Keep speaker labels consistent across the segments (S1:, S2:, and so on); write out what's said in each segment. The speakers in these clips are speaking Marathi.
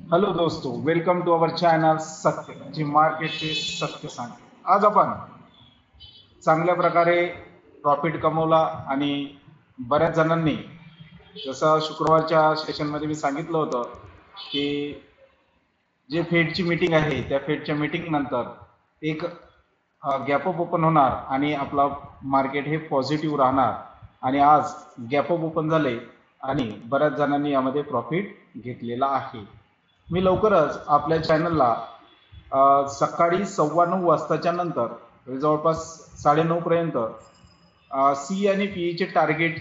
S1: हेलो दोस्तों, वेलकम टू अवर चॅनल सत्य जी मार्केटचे सत्य सांगते. आज आपण चांगल्या प्रकारे प्रॉफिट कमवला आणि बऱ्याच जणांनी जसं शुक्रवारच्या सेशनमध्ये मी सांगितलं होतं की जे फेडची मीटिंग आहे त्या फेडच्या मीटिंग नंतर एक गॅप अप ओपन होणार आणि आपला मार्केट हे पॉझिटिव्ह राहणार आणि आज गॅप अप ओपन झाले आणि बऱ्याच जणांनी यामध्ये प्रॉफिट घेतलेला आहे. मी लवकरच आपल्या चॅनलला सकाळी 9:15 वाजताच्या नंतर जवळपास 9:30 पर्यंत सी आणि पीईचे टार्गेट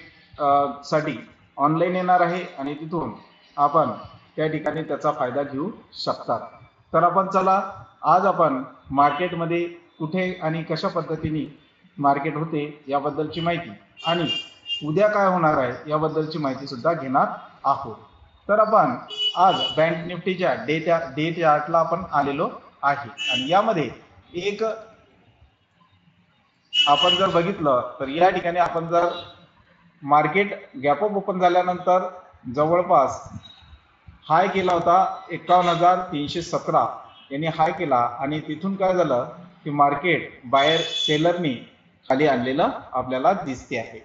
S1: साठी ऑनलाईन येणार आहे आणि तिथून आपण त्या ठिकाणी त्याचा फायदा घेऊ शकतात. तर आपण चला आज आपण मार्केटमध्ये कुठे आणि कशा पद्धतीने मार्केट होते याबद्दलची माहिती आणि उद्या काय होणार आहे याबद्दलची माहिती सुद्धा घेणार आहोत. तर आपण आज बँक निफ्टीच्या डे चार्टला आपण आलेलो आहे आणि यामध्ये एक आपण जर बघितलं तर या ठिकाणी आपण जर मार्केट गॅप अप ओपन झाल्यानंतर जवळपास हाय केला होता 51,317 यांनी हाय केला आणि तिथून काय झालं की मार्केट बायर सेलरनी खाली आणलेलं आपल्याला दिसते आहे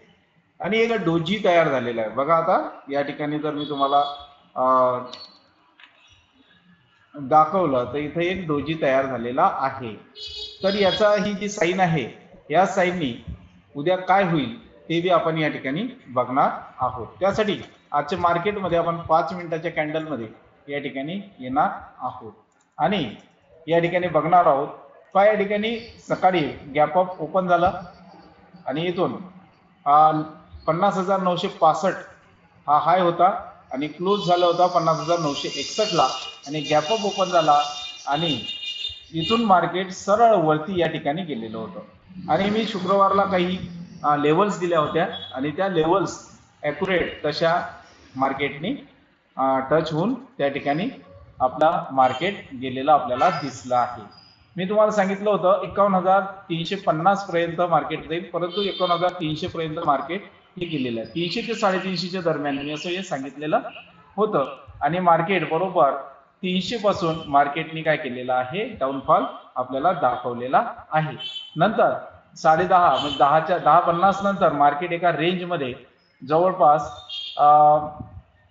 S1: आणि एक डोजी तयार झालेला आहे. बघा आता या ठिकाणी जर मी तुम्हाला दाखवलं तर इथे एक डोजी तयार झालेला आहे. तर याचा ही जी साईन आहे या साईननी उद्या काय होईल ते बी आपण या ठिकाणी बघणार आहोत. त्यासाठी आजच्या मार्केटमध्ये आपण 5 मिनिटाच्या कॅन्डलमध्ये या ठिकाणी येणार आहोत आणि या ठिकाणी बघणार आहोत का या ठिकाणी सकाळी गॅप अप ओपन झाला आणि इथून 50,965 हा हाय होता आणि क्लोज झाला होता 50,961 ला आणि गॅप अप ओपन झाला आणि इथून मार्केट सरळ वरती या ठिकाणी गेलेलं होतं आणि मी शुक्रवारला काही लेवल्स दिल्या होत्या आणि त्या लेवल्स ॲक्युरेट तशा मार्केटने टच होऊन त्या ठिकाणी आपला मार्केट गेलेला आपल्याला दिसला आहे. मी तुम्हाला सांगितलं होतं 51,350 पर्यंत मार्केट जाईल, परंतु 51,300 पर्यंत मार्केट हे गेलेलं आहे. 300 ते 350च्या दरम्यान मी असं हे सांगितलेलं होतं आणि मार्केट बरोबर 300 पासून मार्केटने काय केलेलं आहे डाऊनफॉल आपल्याला दाखवलेला आहे. नंतर 10:30 म्हणजे 10:50 नंतर मार्केट एका रेंजमध्ये जवळपास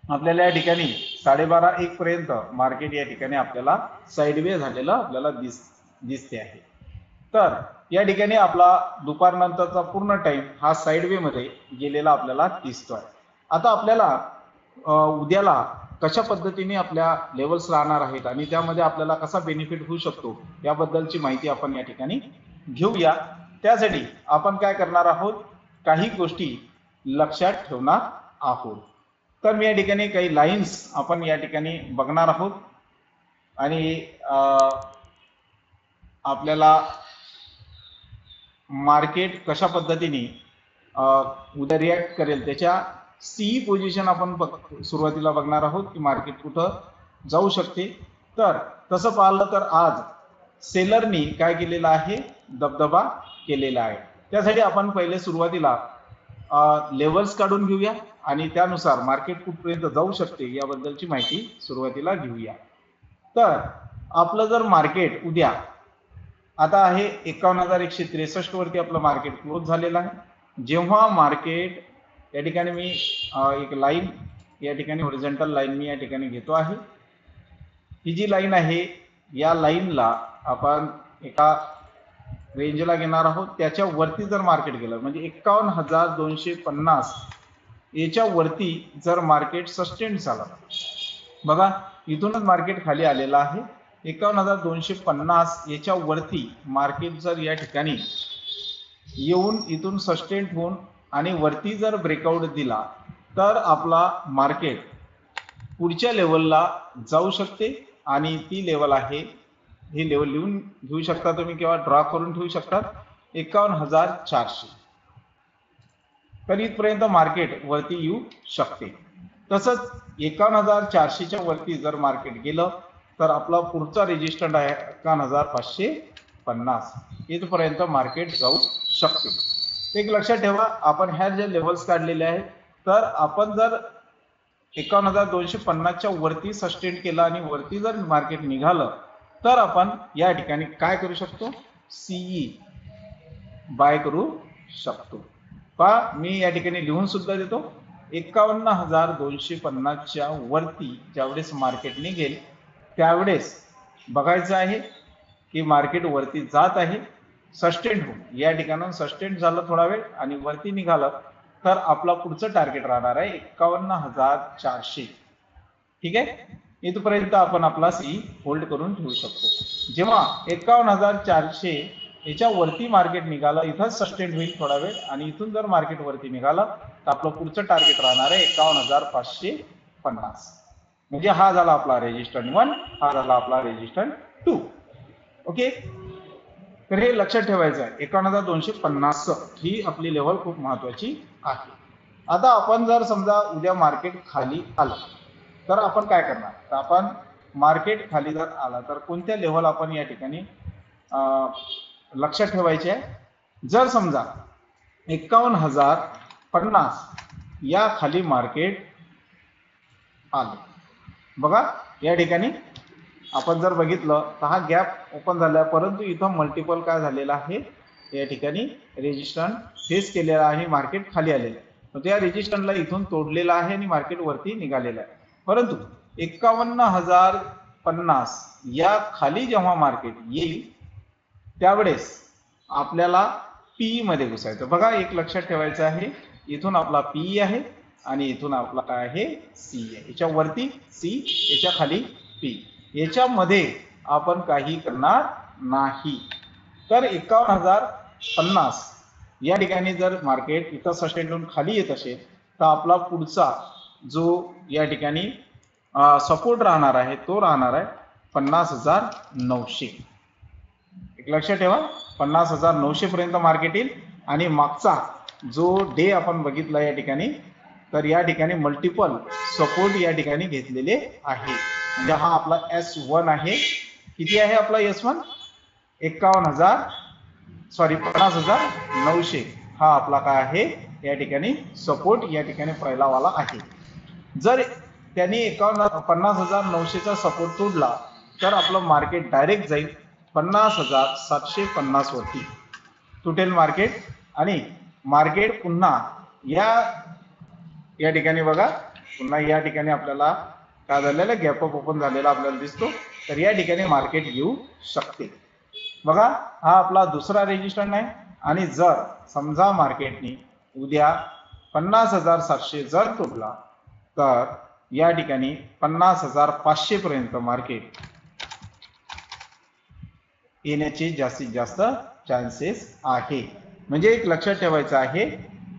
S1: आपल्याला या ठिकाणी 12:30-1 पर्यंत मार्केट या ठिकाणी आपल्याला साईडवे झालेलं आपल्याला दिसते आहे. तर या ठिकाणी आपला दुपारनंतरचा पूर्ण टाइम हा साईडवे मध्ये गेलेला आपल्याला दिसतोय. आता आपल्याला उद्याला कशा पद्धतीने आपल्या लेवल्स राहणार आहेत आणि त्यामध्ये आपल्याला कसा बेनिफिट होऊ शकतो याबद्दलची माहिती आपण या ठिकाणी घेऊया. त्यासाठी आपण काय करणार आहोत, काही गोष्टी लक्षात ठेवणार आहोत. तर मी या ठिकाणी काही लाईन्स आपण या ठिकाणी बघणार आहोत आणि आपल्याला मार्केट कशा पद्धतीने उद्या रिॲक्ट करेल त्याच्या सी पोझिशन आपण सुरुवातीला बघणार आहोत की मार्केट कुठं जाऊ शकते. तर तसं पाहिलं तर आज सेलरनी काय केलेलं आहे, दबदबा केलेला आहे. त्यासाठी आपण पहिले सुरुवातीला लेवल्स काढून घेऊया आणि त्यानुसार मार्केट कुठपर्यंत जाऊ शकते याबद्दलची माहिती सुरुवातीला घेऊया. तर आपलं जर मार्केट उद्या आता आहे 51,163 वरती आपलं मार्केट क्लोज झालेलं आहे. जेव्हा मार्केट या ठिकाणी मी एक लाईन या ठिकाणी हॉरिझॉन्टल लाईन मी या ठिकाणी घेतो आहे. ही जी लाईन आहे या लाईनला आपण एका रेंजला घेणार आहोत. त्याच्या वरती जर मार्केट गेलं म्हणजे 51,250 याच्या वरती जर मार्केट सस्टेन झालं, बघा इथूनच मार्केट खाली आलेलं आहे. 51,250 याच्या वरती मार्केट जर या ठिकाणी येऊन इथून सस्टेन होऊन आणि वरती जर ब्रेकआउट दिला तर आपला मार्केट पुढच्या लेवलला जाऊ शकते आणि ती लेवल आहे, ही लेवल लिहून घेऊ शकता तुम्ही किंवा ड्रॉ करून ठेवू शकतात, 51,400. तर इथपर्यंत मार्केट वरती येऊ शकते. तसंच 51,400च्या वरती जर मार्केट गेलं तर आपला पुढचा रेजिस्टंट आहे 51,550. इथपर्यंत मार्केट जाऊ शकते. एक लक्षात ठेवा, आपण ह्या ज्या लेवल्स काढलेल्या आहेत तर आपण जर 51,250च्या वरती सस्टेन केलं आणि वरती जर मार्केट निघालं तर आपण या ठिकाणी काय करू शकतो, सीई बाय करू शकतो. पहा मी या ठिकाणी लिहून सुद्धा देतो. 51,250च्या वरती ज्यावेळेस मार्केट निघेल त्यावेळेस बघायचं आहे की मार्केट वरती जात आहे, सस्टेंड होऊन या ठिकाणाहून सस्टेंड झालं थोडा वेळ आणि वरती निघालं तर आपला पुढचं टार्गेट राहणार आहे 51,400. ठीक आहे, इथपर्यंत आपण आपला सी होल्ड करून ठेवू शकतो. जेव्हा 51,400 याच्या वरती मार्केट निघालं, इथंच सस्टेंड होईल थोडा वेळ आणि इथून जर मार्केट वरती निघालं तर आपलं पुढचं टार्गेट राहणार आहे 51,550. म्हणजे हा झाला आपला रेजिस्टंट 1, हा झाला आपला रेजिस्टंट 2. ओके, तर हे लक्षात ठेवायचं आहे. 51,250 ही आपली लेवल खूप महत्वाची आहे. आता आपण जर समजा उद्या मार्केट खाली आलं तर आपण काय करणार, तर आपण मार्केट खाली जर आला तर कोणत्या लेवल आपण या ठिकाणी लक्षात ठेवायचे आहे. जर समजा 51,050 या खाली मार्केट आलं, बघा या ठिकाणी आपण जर बघितलं तर हा गॅप ओपन झाला, परंतु इथं मल्टिपल काय झालेला आहे, या ठिकाणी रेजिस्टन्स फेस केलेला आहे, मार्केट खाली आलेलं आहे. तर त्या रेजिस्टन्सला इथून तोडलेला आहे आणि मार्केट वरती निघालेलं आहे. परंतु 51,050 या खाली जेव्हा मार्केट येईल त्यावेळेस आपल्याला पीई मध्ये घुसायचं. बघा एक लक्षात ठेवायचं आहे, इथून आपला पीई आहे आणि इथून आपला काय आहे, सी आहे. याच्या वरती सी, याच्या खाली पी, याच्यामध्ये आपण काही करणार नाही. तर 51,050 या ठिकाणी जर मार्केट इथं सस्टेन होऊन खाली येत असेल तर आपला पुढचा जो या ठिकाणी सपोर्ट राहणार आहे तो राहणार आहे 50,900. एक लक्षात ठेवा, 50,900 पर्यंत मार्केट येईल आणि मागचा जो डे आपण बघितला या ठिकाणी, तर या ठिकाणी मल्टिपल सपोर्ट या ठिकाणी घेतलेले आहे. म्हणजे हा आपला S1 आहे. किती आहे आपला S1, 50,900 हा आपला काय आहे या ठिकाणी सपोर्ट या ठिकाणी पहिला वाला आहे. जर त्यांनी 50,900चा सपोर्ट तोडला तर आपलं मार्केट डायरेक्ट जाईल 50,750 वरती तुटेल मार्केट आणि मार्केट पुन्हा या ठिकाणी बघा, पुन्हा या ठिकाणी आपल्याला काय झालेलं गॅप अप ओपन झालेला आपल्याला दिसतो. तर या ठिकाणी मार्केट येऊ शकते. बघा हा आपला दुसरा रेजिस्टन्स आहे आणि जर समजा मार्केटने उद्या 50,700 जर तोडला तर या ठिकाणी 50,500 पर्यंत मार्केट येण्याचे जास्तीत जास्त चान्सेस आहे. म्हणजे एक लक्षात ठेवायचं आहे,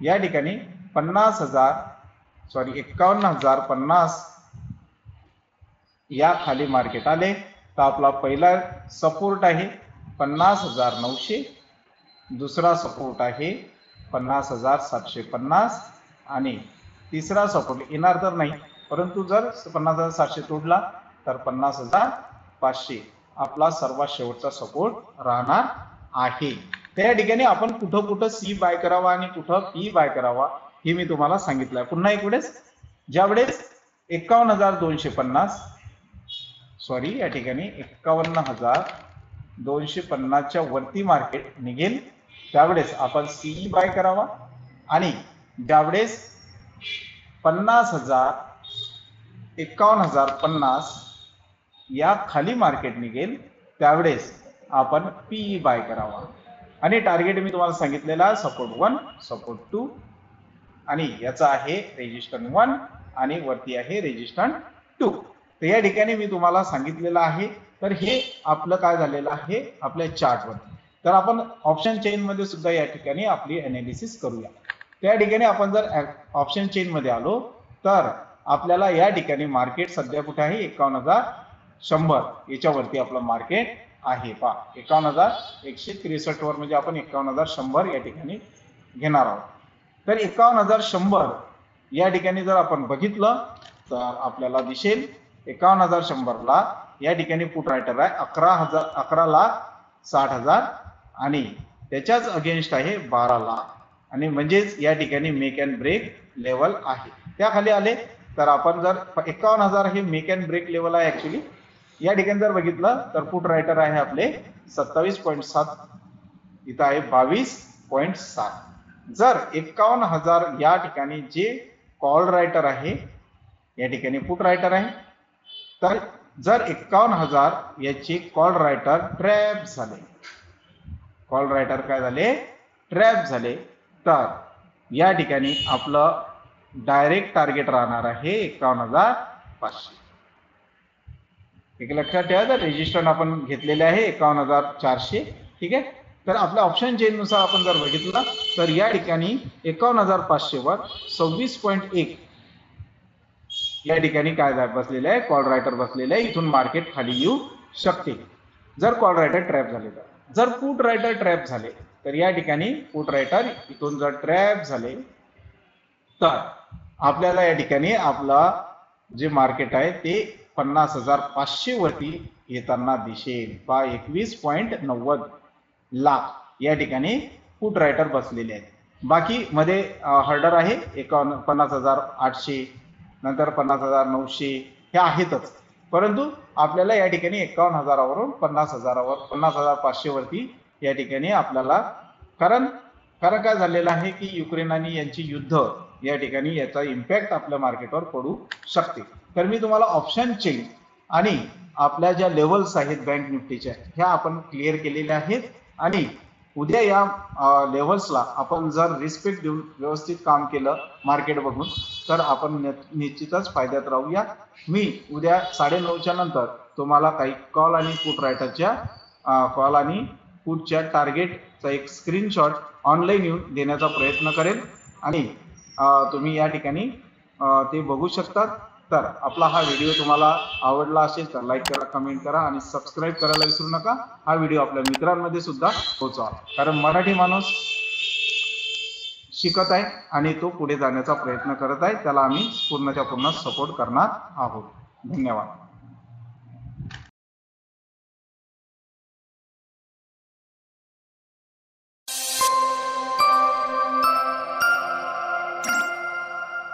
S1: या ठिकाणी 51,050 या खाली मार्केट आले तर आपला पहिला सपोर्ट आहे 50,900, दुसरा सपोर्ट आहे 50,750 आणि तिसरा सपोर्ट येणार तर नाही, परंतु जर 50,700 तोडला तर 50,500 आपला सर्वात शेवटचा सपोर्ट राहणार आहे. त्या ठिकाणी आपण कुठं सी बाय करावा आणि कुठं पी बाय करावा हे मी तुम्हाला सांगितलंय. पुन्हा एक वेळेस, ज्यावेळेस 51,250 या ठिकाणी 51,250च्या वरती मार्केट निघेल त्यावेळेस आपण सीई बाय करावा आणि ज्यावेळेस 51,050 या खाली मार्केट निघेल त्यावेळेस आपण पीई बाय करावा. आणि टार्गेट मी तुम्हाला सांगितलेला सपोर्ट 1, सपोर्ट 2 आणि याचा आहे रेजिस्टन्स 1 आणि वरती आहे रेजिस्टन्स 2. तर या ठिकाणी मी तुम्हाला सांगितलेलं आहे. तर हे आपलं काय झालेलं आहे आपल्या चार्टवर. तर आपण ऑप्शन चेन मध्ये सुद्धा या ठिकाणी आपली अनालिसिस करूया. त्या ठिकाणी आपण जर ऑप्शन चेन मध्ये आलो तर आपल्याला या ठिकाणी मार्केट सध्या कुठे आहे 51,100 याच्यावरती आपलं मार्केट आहे. पहा 51,163 वर, म्हणजे आपण 51,100 या ठिकाणी घेणार आहोत. तर 51,100 या ठिकाणी जर आपण बघितलं तर आपल्याला दिसेल 51,100 ला या ठिकाणी पुट रायटर आहे 11,60,000 आणि त्याच्याच अगेन्स्ट आहे 12 लाख आणि म्हणजेच या ठिकाणी मेक अँड ब्रेक लेवल आहे. त्या खाली आले तर आपण जर 51,000 हे मेक अँड ब्रेक लेवल आहे ऍक्च्युली. या ठिकाणी जर बघितलं तर पुट रायटर आहे आपले 27.7, इथं आहे 22.7. जर 51,000 या ठिकाणी जे कॉल रायटर आहे, या ठिकाणी पुट रायटर आहे, तर जर 51,000 याचे कॉल रायटर ट्रॅप झाले, कॉल रायटर काय झाले, ट्रॅप झाले, तर या ठिकाणी आपलं डायरेक्ट टार्गेट राहणार आहे 51,500. ठीक आहे, लक्षात ठेवा. तर रेजिस्टन्स आपण घेतलेले आहे 51,400. ठीक आहे. तर आपल्या ऑप्शन चेन नुसार आपण जर बघितलं तर या ठिकाणी 51,500 वर 26.1 या ठिकाणी काय बसलेलं आहे, कॉल रायटर बसलेलं आहे. इथून मार्केट खाली येऊ शकते जर कॉल रायटर ट्रॅप झाले. तर जर पुट रायटर ट्रॅप झाले तर या ठिकाणी पुट रायटर इथून जर ट्रॅप झाले तर आपल्याला या ठिकाणी आपला जे मार्केट आहे ते 50,500 वरती येताना दिसेल. 21.90 लाख या ठिकाणी पुट रायटर बसलेले आहेत. बाकी मध्ये हर्डर आहे 50,800, नंतर 50,900 हे आहेतच. परंतु आपल्याला या ठिकाणी 51,000 वरून 50,500 वरती या ठिकाणी आपल्याला, कारण काय झालेलं आहे की युक्रेन आणि यांची युद्ध या ठिकाणी याचा इम्पॅक्ट आपल्या मार्केटवर पडू शकते. तर मी तुम्हाला ऑप्शन चेन आणि आपल्या ज्या लेवल्स आहेत बँक निफ्टीच्या ह्या आपण क्लिअर केलेल्या आहेत. आणि उद्या या लेवल्सला आपण जर रिस्पेक्ट देऊन व्यवस्थित काम केलं मार्केट बघून तर आपण निश्चितच फायद्यात राहूया. मी उद्या 9:30च्या नंतर तुम्हाला काही कॉल आणि पुट रायटरच्या कॉल आणि पुटच्या टार्गेटचा एक स्क्रीनशॉट ऑनलाईन येऊन देण्याचा प्रयत्न करेन आणि तुम्ही या ठिकाणी ते बघू शकता. तर आपला हा व्हिडिओ तुम्हाला आवडला असेल तर लाईक करा, कमेंट करा आणि सबस्क्राईब करायला विसरू नका. हा व्हिडिओ आपल्या मित्रांमध्ये सुद्धा पोहोचवा, कारण मराठी माणूस शिकत आहे आणि तो पुढे जाण्याचा प्रयत्न करत आहे. त्याला आम्ही पूर्णच्या पूर्ण सपोर्ट करणार आहोत. धन्यवाद.